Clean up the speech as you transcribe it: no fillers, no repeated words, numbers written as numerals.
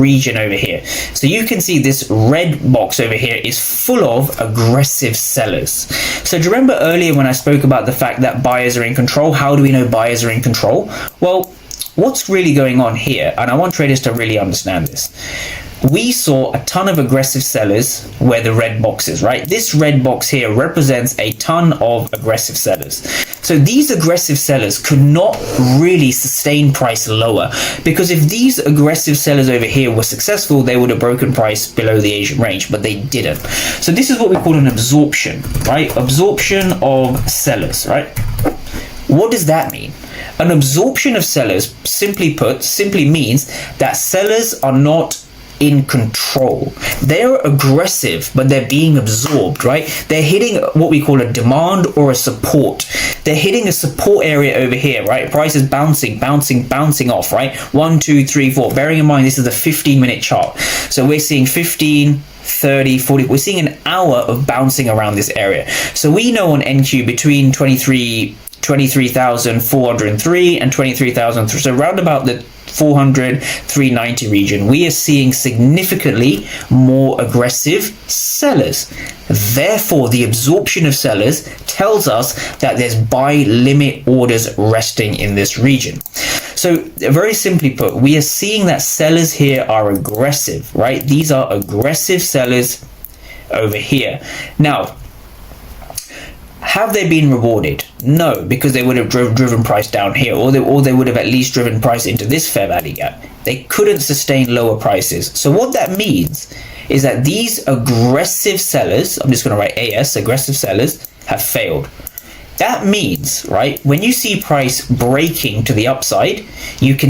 region over here. So you can see this red box over here is full of aggressive sellers. So do you remember earlier when I spoke about the fact that buyers are in control? How do we know buyers are in control? Well, what's really going on here, and I want traders to really understand this. We saw a ton of aggressive sellers where the red box is, right? This red box here represents a ton of aggressive sellers. So these aggressive sellers could not really sustain price lower, because if these aggressive sellers over here were successful, they would have broken price below the Asian range, but they didn't. So this is what we call an absorption, right? Absorption of sellers, right? What does that mean? An absorption of sellers, simply put, simply means that sellers are not in control. They're aggressive, but they're being absorbed, right? They're hitting what we call a demand or a support. They're hitting a support area over here, right? Price is bouncing off, right? 1, 2, 3, 4. Bearing in mind, this is a 15-minute chart. So we're seeing 15, 30, 40. We're seeing an hour of bouncing around this area. So we know on NQ between 23,403 and 23,000, so around about the 400, 390 region, we are seeing significantly more aggressive sellers. Therefore, the absorption of sellers tells us that there's buy limit orders resting in this region. So very simply put, we are seeing that sellers here are aggressive, right? These are aggressive sellers over here. Now, have they been rewarded? No, because they would have driven price down here, or they would have at least driven price into this fair value gap. They couldn't sustain lower prices. So what that means is that these aggressive sellers, I'm just going to write AS, aggressive sellers, have failed. That means, right, when you see price breaking to the upside, you can